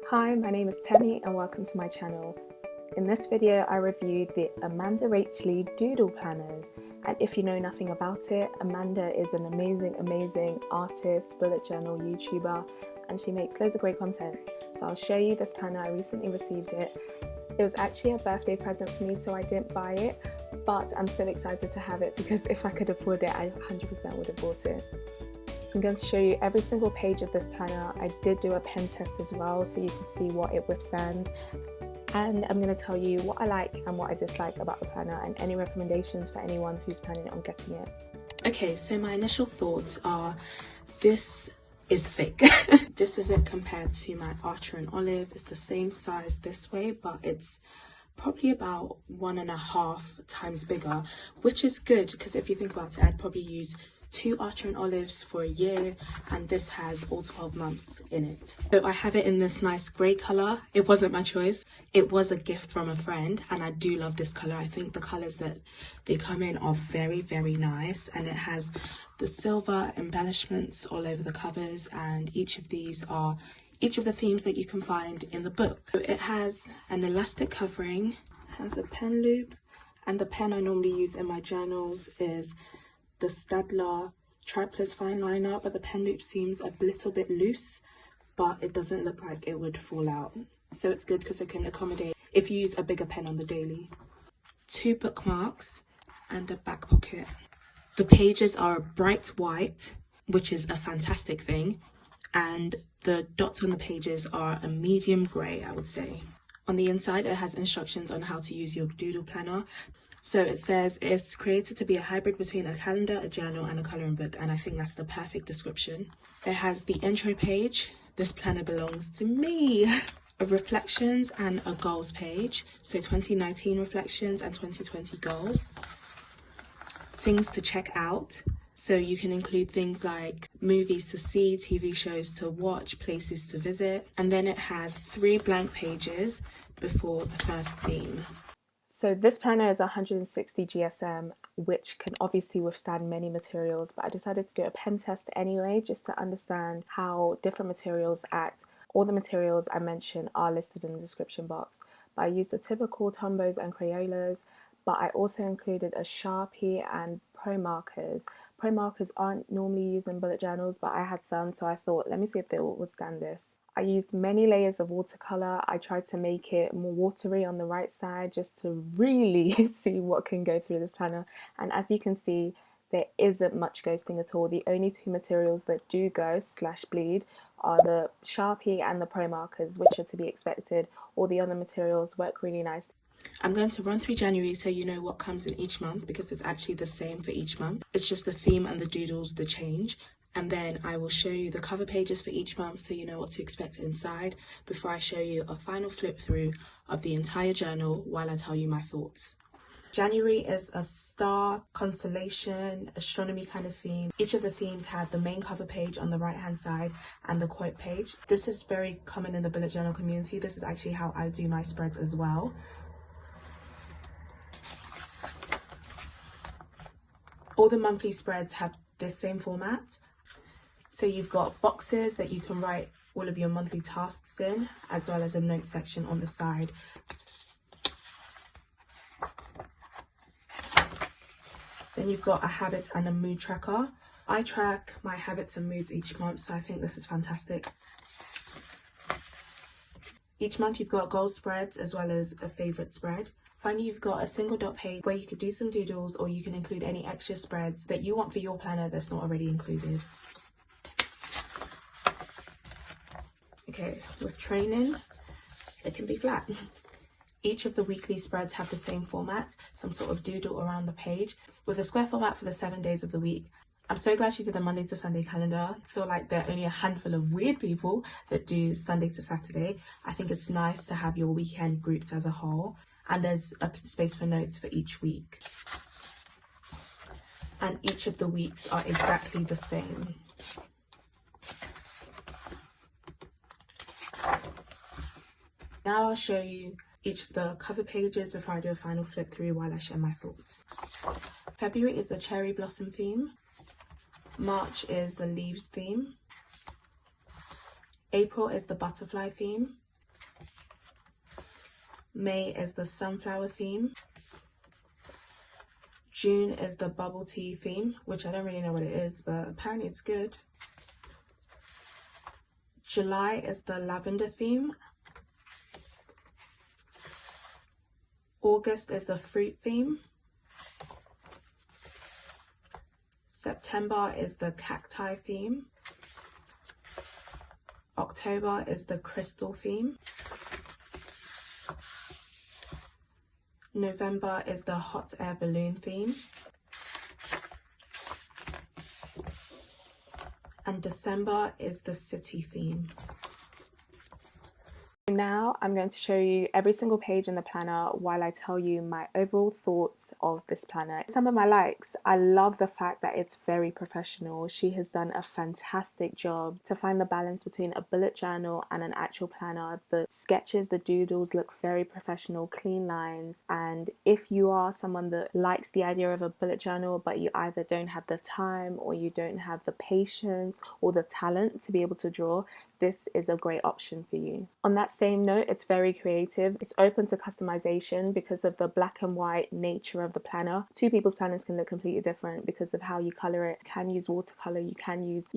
Hi, my name is Temi and welcome to my channel. In this video I reviewed the AmandaRachLee Doodle planners, and if you know nothing about it, Amanda is an amazing artist, bullet journal YouTuber, and she makes loads of great content. So I'll show you this planner. I recently received it. It was actually a birthday present for me, so I didn't buy it, but I'm so excited to have it because if I could afford it, I 100% would have bought it. I'm going to show you every single page of this planner. I did do a pen test as well so you can see what it withstands, and I'm going to tell you what I like and what I dislike about the planner and any recommendations for anyone who's planning on getting it. Okay, so my initial thoughts are this is fake. This isn't compared to my Archer and Olive. It's the same size this way, but it's probably about 1.5 times bigger, which is good because if you think about it, I'd probably use 2 Archer and Olives for a year, and this has all 12 months in it. So I have it in this nice grey colour. It wasn't my choice. It was a gift from a friend, and I do love this colour. I think the colours that they come in are very nice, and it has the silver embellishments all over the covers, and each of the themes that you can find in the book. So it has an elastic covering, has a pen loop, and the pen I normally use in my journals is the Staedtler Triplus fine liner, but the pen loop seems a little bit loose, but it doesn't look like it would fall out. So it's good because it can accommodate if you use a bigger pen on the daily. 2 bookmarks and a back pocket. The pages are bright white, which is a fantastic thing, and the dots on the pages are a medium grey, I would say. On the inside, it has instructions on how to use your doodle planner. So it says it's created to be a hybrid between a calendar, a journal, and a colouring book, and I think that's the perfect description. It has the intro page. This planner belongs to me. A reflections and a goals page. So 2019 reflections and 2020 goals. Things to check out. So you can include things like movies to see, TV shows to watch, places to visit. And then it has 3 blank pages before the first theme. So this planner is 160 GSM, which can obviously withstand many materials, but I decided to do a pen test anyway, just to understand how different materials act. All the materials I mentioned are listed in the description box, but I used the typical Tombos and Crayolas, but I also included a Sharpie and Pro markers. Pro markers aren't normally used in bullet journals, but I had some, so I thought, let me see if they will withstand this. I used many layers of watercolour. I tried to make it more watery on the right side just to really see what can go through this planner. And as you can see, there isn't much ghosting at all. The only 2 materials that do ghost/bleed are the Sharpie and the Pro markers, which are to be expected. All the other materials work really nice. I'm going to run through January so you know what comes in each month, because it's actually the same for each month. It's just the theme and the doodles that change. And then I will show you the cover pages for each month so you know what to expect inside before I show you a final flip through of the entire journal while I tell you my thoughts. January is a star, constellation, astronomy kind of theme. Each of the themes have the main cover page on the right hand side and the quote page. This is very common in the bullet journal community. This is actually how I do my spreads as well. All the monthly spreads have this same format. So you've got boxes that you can write all of your monthly tasks in, as well as a note section on the side. Then you've got a habit and a mood tracker. I track my habits and moods each month, so I think this is fantastic. Each month you've got goal spreads as well as a favourite spread. Finally, you've got a single dot page where you could do some doodles, or you can include any extra spreads that you want for your planner that's not already included. Okay, with training, it can be flat. Each of the weekly spreads have the same format, some sort of doodle around the page, with a square format for the 7 days of the week. I'm so glad she did a Monday to Sunday calendar. I feel like there are only a handful of weird people that do Sunday to Saturday. I think it's nice to have your weekend grouped as a whole, and there's a space for notes for each week. And each of the weeks are exactly the same. Now I'll show you each of the cover pages before I do a final flip through while I share my thoughts. February is the cherry blossom theme. March is the leaves theme. April is the butterfly theme. May is the sunflower theme. June is the bubble tea theme, which I don't really know what it is, but apparently it's good. July is the lavender theme. August is the fruit theme. September is the cacti theme. October is the crystal theme. November is the hot air balloon theme. And December is the city theme. Now I'm going to show you every single page in the planner while I tell you my overall thoughts of this planner. Some of my likes: I love the fact that it's very professional. She has done a fantastic job to find the balance between a bullet journal and an actual planner. The sketches, the doodles look very professional, clean lines, and if you are someone that likes the idea of a bullet journal but you either don't have the time or you don't have the patience or the talent to be able to draw, this is a great option for you. On that same note, it's very creative. It's open to customization because of the black and white nature of the planner. Two people's planners can look completely different because of how you color it. You can use watercolor, you can use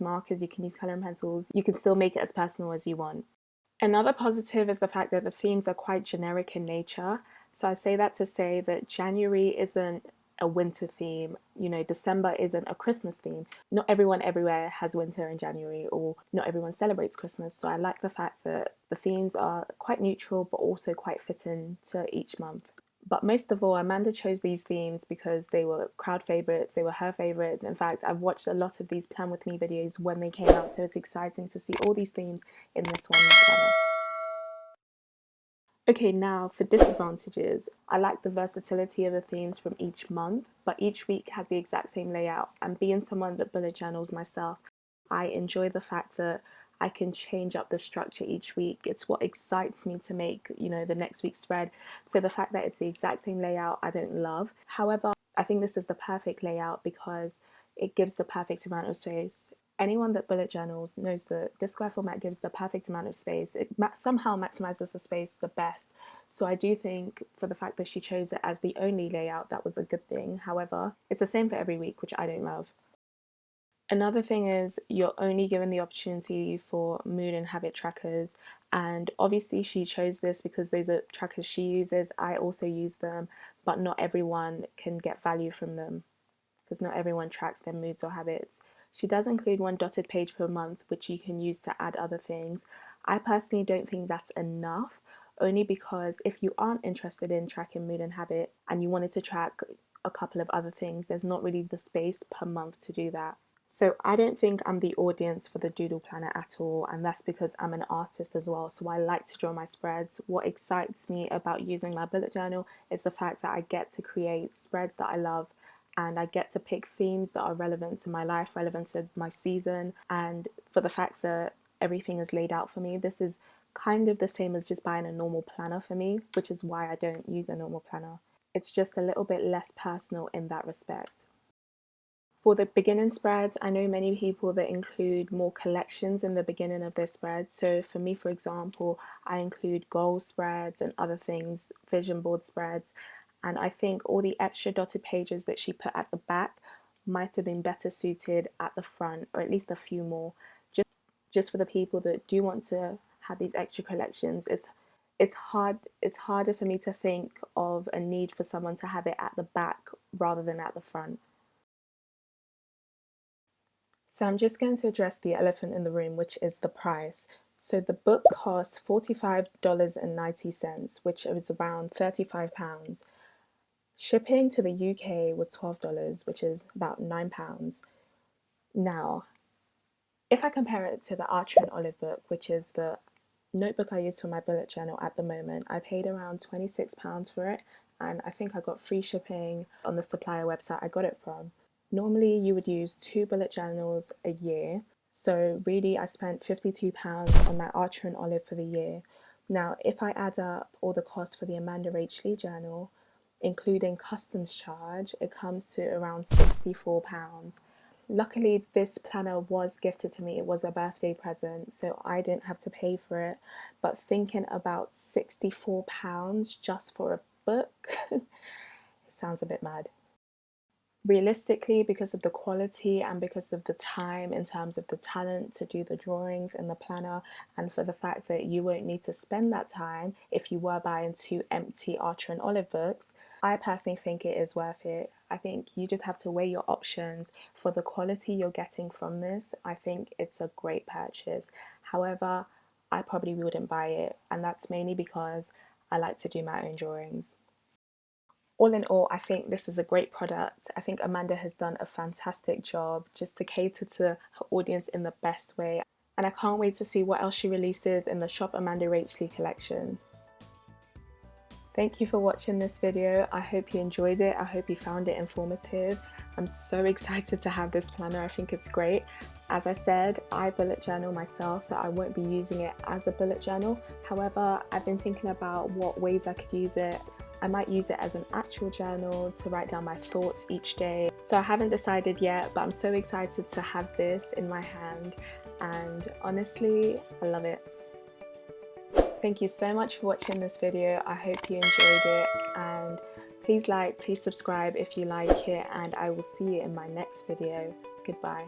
markers, you can use coloring pencils. You can still make it as personal as you want. Another positive is the fact that the themes are quite generic in nature. So I say that to say that January isn't a winter theme, December isn't a Christmas theme. Not everyone everywhere has winter in January, or not everyone celebrates Christmas. So I like the fact that the themes are quite neutral but also quite fitting to each month. But most of all, Amanda chose these themes because they were crowd favorites, they were her favorites. In fact, I've watched a lot of these Plan With Me videos when they came out, so it's exciting to see all these themes in this one planner. Okay, now for disadvantages. I like the versatility of the themes from each month, but each week has the exact same layout. And being someone that bullet journals myself, I enjoy the fact that I can change up the structure each week. It's what excites me to make, the next week's spread. So the fact that it's the exact same layout, I don't love. However, I think this is the perfect layout because it gives the perfect amount of space. Anyone that bullet journals knows that this square format gives the perfect amount of space. It somehow maximizes the space the best. So I do think for the fact that she chose it as the only layout, that was a good thing. However, it's the same for every week, which I don't love. Another thing is you're only given the opportunity for mood and habit trackers, and obviously she chose this because those are trackers she uses. I also use them, but not everyone can get value from them because not everyone tracks their moods or habits. She does include one dotted page per month, which you can use to add other things. I personally don't think that's enough, only because if you aren't interested in tracking mood and habit and you wanted to track a couple of other things, there's not really the space per month to do that. So I don't think I'm the audience for the doodle planner at all, and that's because I'm an artist as well, so I like to draw my spreads. What excites me about using my bullet journal is the fact that I get to create spreads that I love, and I get to pick themes that are relevant to my life, relevant to my season, and for the fact that everything is laid out for me. This is kind of the same as just buying a normal planner for me, which is why I don't use a normal planner. It's just a little bit less personal in that respect. For the beginning spreads, I know many people that include more collections in the beginning of their spread. So for me, for example, I include goal spreads and other things, vision board spreads, and I think all the extra dotted pages that she put at the back might have been better suited at the front, or at least a few more, just for the people that do want to have these extra collections. It's harder for me to think of a need for someone to have it at the back rather than at the front. So I'm just going to address the elephant in the room, which is the price. So the book costs $45.90, which is around £35. Shipping to the UK was $12, which is about £9. Now, if I compare it to the Archer and Olive book, which is the notebook I use for my bullet journal at the moment, I paid around £26 for it, and I think I got free shipping on the supplier website I got it from. Normally you would use 2 bullet journals a year, so really I spent £52 on my Archer and Olive for the year. Now if I add up all the costs for the AmandaRachLee journal, including customs charge, it comes to around £64. Luckily, this planner was gifted to me. It was a birthday present, so I didn't have to pay for it. But thinking about £64 just for a book, it sounds a bit mad. Realistically, because of the quality and because of the time in terms of the talent to do the drawings in the planner, and for the fact that you won't need to spend that time if you were buying two empty Archer and Olive books, I personally think it is worth it. I think you just have to weigh your options. For the quality you're getting from this, I think it's a great purchase. However, I probably wouldn't buy it, and that's mainly because I like to do my own drawings. All in all, I think this is a great product. I think Amanda has done a fantastic job just to cater to her audience in the best way. And I can't wait to see what else she releases in the Shop AmandaRachLee collection. Thank you for watching this video. I hope you enjoyed it. I hope you found it informative. I'm so excited to have this planner. I think it's great. As I said, I bullet journal myself, so I won't be using it as a bullet journal. However, I've been thinking about what ways I could use it. I might use it as an actual journal to write down my thoughts each day. So I haven't decided yet, but I'm so excited to have this in my hand, and honestly, I love it. Thank you so much for watching this video. I hope you enjoyed it, and please like, please subscribe if you like it, and I will see you in my next video. Goodbye.